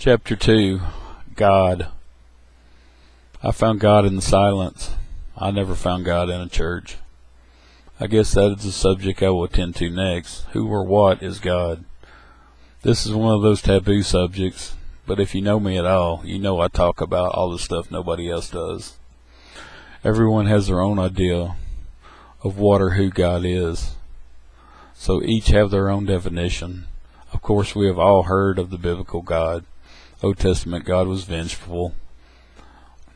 Chapter 2. God. I found God in the silence. I never found God in a church. I guess that is the subject I will attend to next. Who or what is God? This is one of those taboo subjects, but if you know me at all, you know I talk about all the stuff nobody else does. Everyone has their own idea of what or who God is, so each have their own definition. Of course, we have all heard of the biblical God. Old Testament God was vengeful.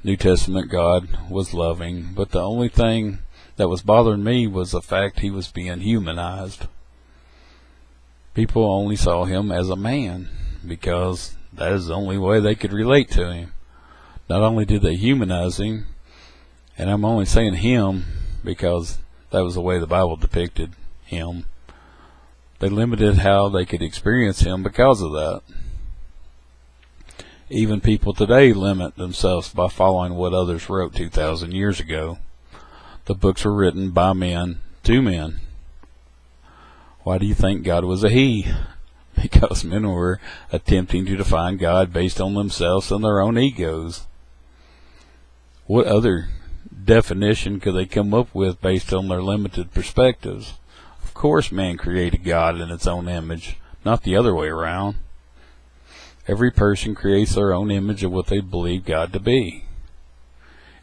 New Testament God was loving, but the only thing that was bothering me was the fact he was being humanized. People only saw him as a man because that is the only way they could relate to him. Not only did they humanize him, and I'm only saying him because that was the way the Bible depicted him, they limited how they could experience him because of that. Even people today limit themselves by following what others wrote 2,000 years ago. The books were written by men to men. Why do you think God was a he? Because men were attempting to define God based on themselves and their own egos. What other definition could they come up with based on their limited perspectives? Of course man created God in its own image, not the other way around. Every person creates their own image of what they believe God to be.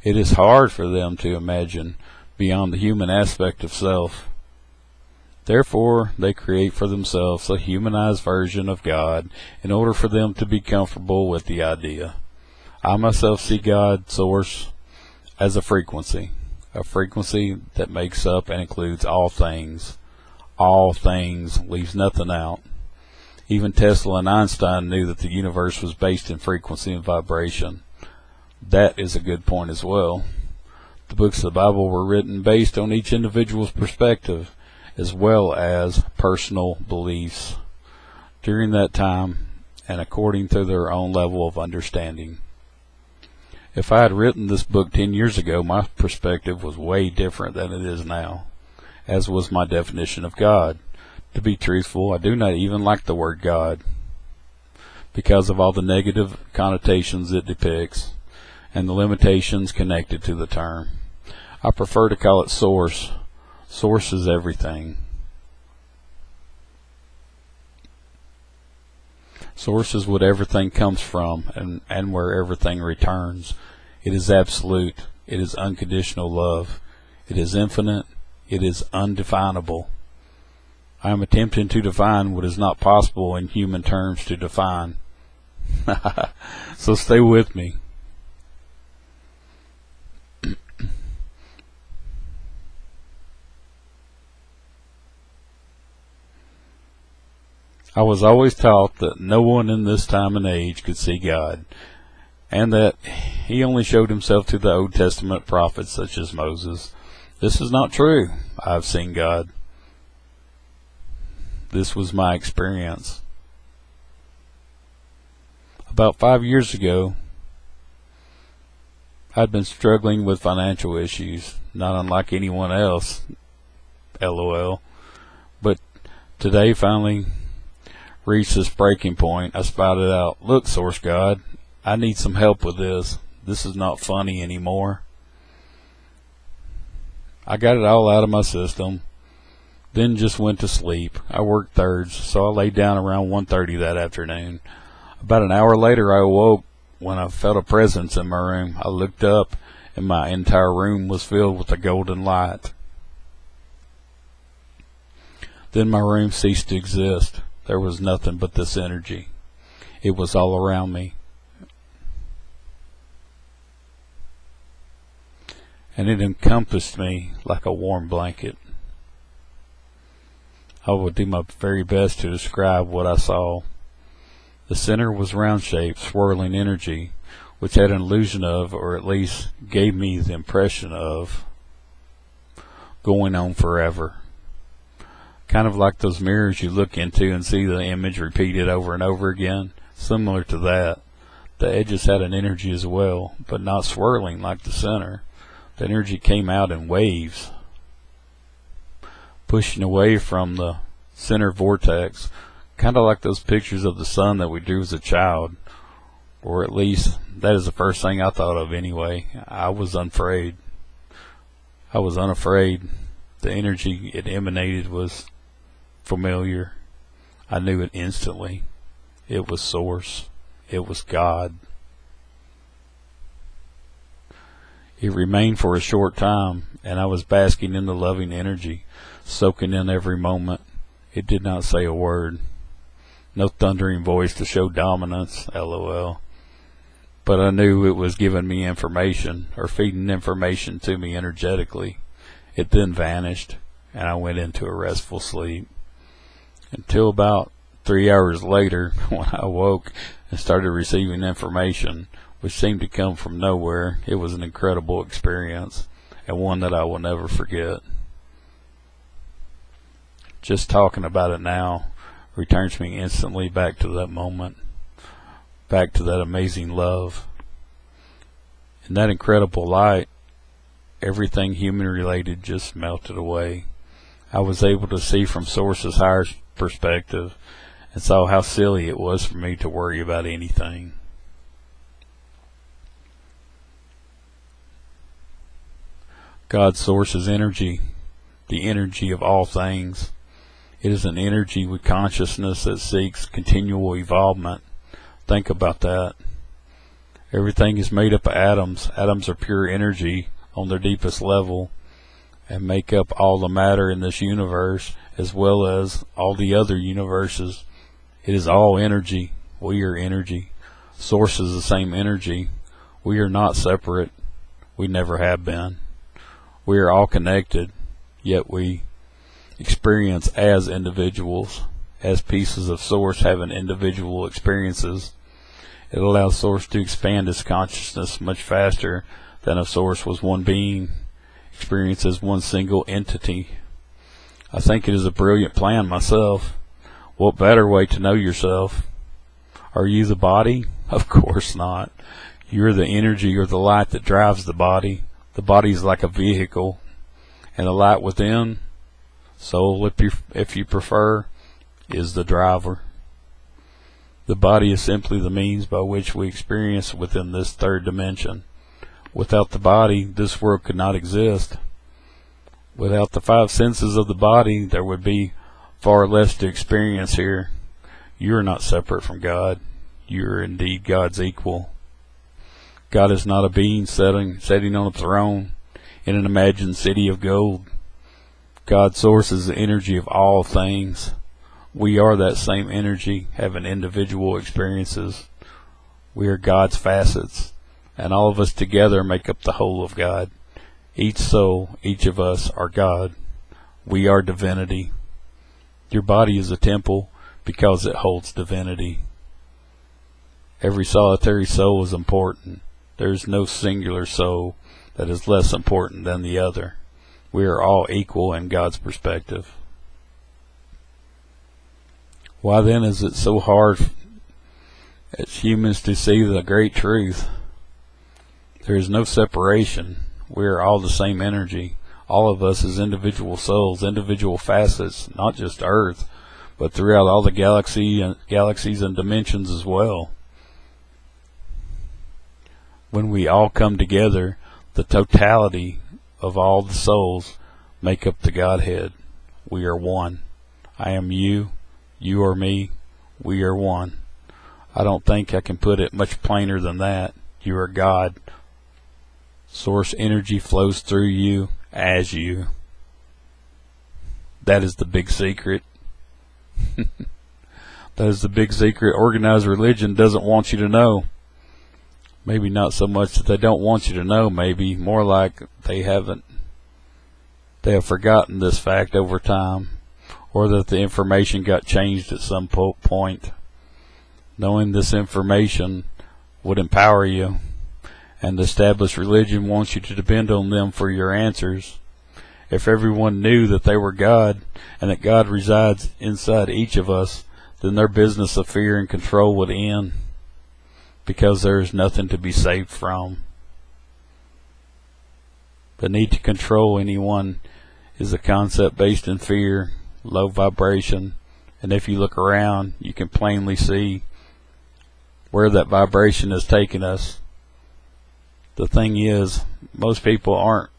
It is hard for them to imagine beyond the human aspect of self. Therefore, they create for themselves a humanized version of God in order for them to be comfortable with the idea. I myself see God, source, as a frequency that makes up and includes all things. All things, leaves nothing out. Even Tesla and Einstein knew that the universe was based in frequency and vibration. That is a good point as well. The books of the Bible were written based on each individual's perspective as well as personal beliefs during that time and according to their own level of understanding. If I had written this book 10 years ago, my perspective was way different than it is now, as was my definition of God. To be truthful, I do not even like the word God because of all the negative connotations it depicts and the limitations connected to the term. I prefer to call it source. Source is everything. Source is what everything comes from and where everything returns. It is absolute. It is unconditional love. It is infinite. It is undefinable. I am attempting to define what is not possible in human terms to define. So stay with me. I was always taught that no one in this time and age could see God, and that he only showed himself to the Old Testament prophets such as Moses. This is not true. I have seen God. This was my experience. About 5 years ago, I'd been struggling with financial issues, not unlike anyone else, LOL. But today finally reached this breaking point. I spouted out, "Look, Source God, I need some help with this. This is not funny anymore." I got it all out of my system. Then just went to sleep. I worked thirds, so I laid down around 1:30 that afternoon. About an hour later I awoke when I felt a presence in my room. I looked up and my entire room was filled with a golden light. Then my room ceased to exist. There was nothing but this energy. It was all around me. And it encompassed me like a warm blanket. I will do my very best to describe what I saw. The center was round-shaped, swirling energy, which had an illusion of, or at least gave me the impression of, going on forever. Kind of like those mirrors you look into and see the image repeated over and over again. Similar to that. The edges had an energy as well, but not swirling like the center. The energy came out in waves, pushing away from the center vortex, kind of like those pictures of the sun that we drew as a child, Or at least, that is the first thing I thought of anyway. I was unafraid. I was unafraid. The energy it emanated was familiar. I knew it instantly. It was Source. It was God. It remained for a short time, and I was basking in the loving energy, soaking in every moment. It did not say a word. No thundering voice to show dominance, LOL. But I knew it was giving me information, or feeding information to me energetically. It then vanished, and I went into a restful sleep. Until about 3 hours later, when I woke and started receiving information, which seemed to come from nowhere. It was an incredible experience, and one that I will never forget. Just talking about it now returns me instantly back to that moment, back to that amazing love. In that incredible light, everything human related just melted away. I was able to see from Source's higher perspective and saw how silly it was for me to worry about anything. God's Source is energy, the energy of all things. It is an energy with consciousness that seeks continual evolvement. Think about that. Everything is made up of atoms. Atoms are pure energy on their deepest level and make up all the matter in this universe as well as all the other universes. It is all energy. We are energy. Source is the same energy. We are not separate. We never have been. We are all connected, yet we experience as individuals, as pieces of Source having individual experiences. It allows Source to expand its consciousness much faster than if Source was one being, experienced as one single entity. I think it is a brilliant plan myself. What better way to know yourself? Are you the body? Of course not. You're the energy or the light that drives the body. The body is like a vehicle, and the light within, soul if you prefer, is the driver. The body is simply the means by which we experience within this third dimension. Without the body, this world could not exist. Without the five senses of the body, there would be far less to experience here. You are not separate from God. You are indeed God's equal. God is not a being sitting on a throne in an imagined city of gold. God's Source is the energy of all things. We are that same energy, having individual experiences. We are God's facets, and all of us together make up the whole of God. Each soul, each of us, are God. We are divinity. Your body is a temple because it holds divinity. Every solitary soul is important. There is no singular soul that is less important than the other. We are all equal in God's perspective. Why then is it so hard as humans to see the great truth? There is no separation. We are all the same energy. All of us as individual souls, individual facets, not just Earth, but throughout all the galaxies and dimensions as well. When we all come together, the totality of all the souls make up the Godhead. We are one. I am you, you are me, we are one. I don't think I can put it much plainer than that. You are God. Source energy flows through you as you. That is the big secret. That is the big secret organized religion doesn't want you to know. Maybe not so much that they don't want you to know, maybe more like they have forgotten this fact over time, or that the information got changed at some point. Knowing this information would empower you, and the established religion wants you to depend on them for your answers. If everyone knew that they were God, and that God resides inside each of us, then their business of fear and control would end, because there is nothing to be saved from. The need to control anyone is a concept based in fear, low vibration, and if you look around, you can plainly see where that vibration is taking us. The thing is, most people aren't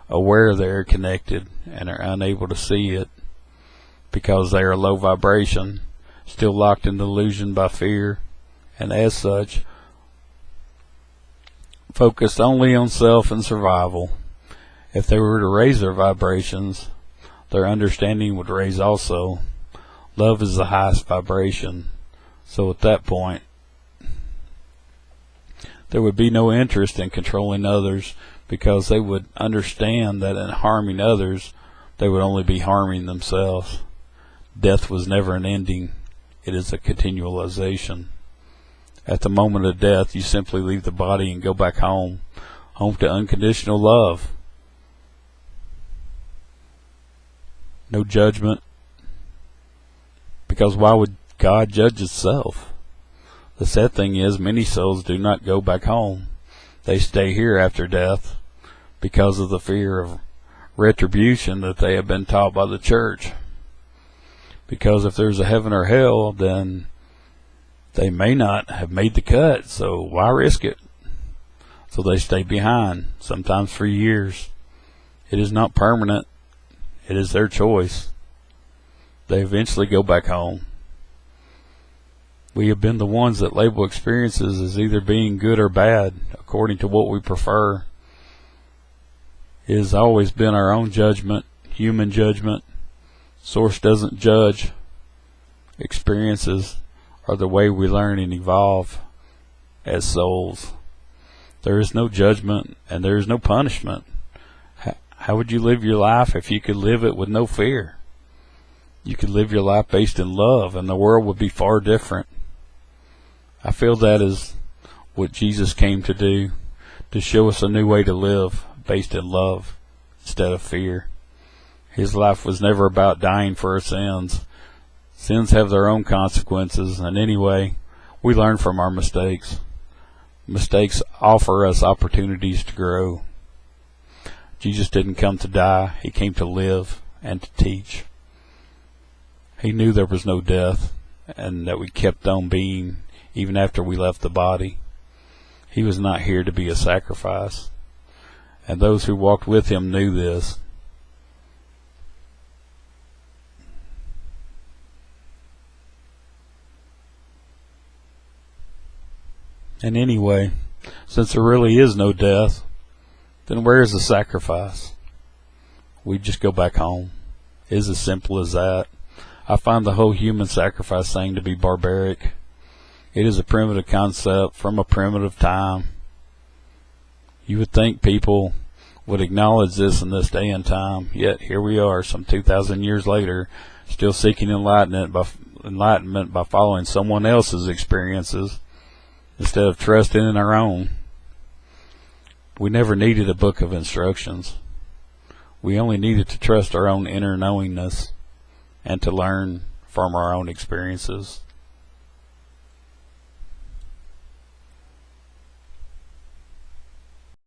aware they're connected and are unable to see it because they are low vibration, still locked in delusion by fear, and as such, focused only on self and survival. If they were to raise their vibrations, their understanding would raise also. Love is the highest vibration, so at that point, there would be no interest in controlling others because they would understand that in harming others, they would only be harming themselves. Death was never an ending. It is a continualization. At the moment of death, you simply leave the body and go back home to unconditional love. No judgment, because why would God judge itself? The sad thing is, many souls do not go back home. They stay here after death because of the fear of retribution that they have been taught by the church. Because if there's a heaven or hell, then they may not have made the cut, so why risk it? So they stay behind, sometimes for years. It is not permanent. It is their choice. They eventually go back home. We have been the ones that label experiences as either being good or bad, according to what we prefer. It has always been our own judgment, human judgment. Source doesn't judge. Experiences are the way we learn and evolve as souls. There is no judgment and there is no punishment. How would you live your life if you could live it with no fear? You could live your life based in love, and the world would be far different. I feel that is what Jesus came to do, to show us a new way to live based in love instead of fear. His life was never about dying for our sins. Sins have their own consequences, and anyway, we learn from our mistakes. Mistakes offer us opportunities to grow. Jesus didn't come to die. He came to live and to teach. He knew there was no death and that we kept on being even after we left the body. He was not here to be a sacrifice. And those who walked with him knew this. And anyway, since there really is no death, then where is the sacrifice? We just go back home. It is as simple as that. I find the whole human sacrifice thing to be barbaric. It is a primitive concept from a primitive time. You would think people would acknowledge this in this day and time, yet here we are some 2,000 years later, still seeking enlightenment by following someone else's experiences instead of trusting in our own. We never needed a book of instructions. We only needed to trust our own inner knowingness and to learn from our own experiences.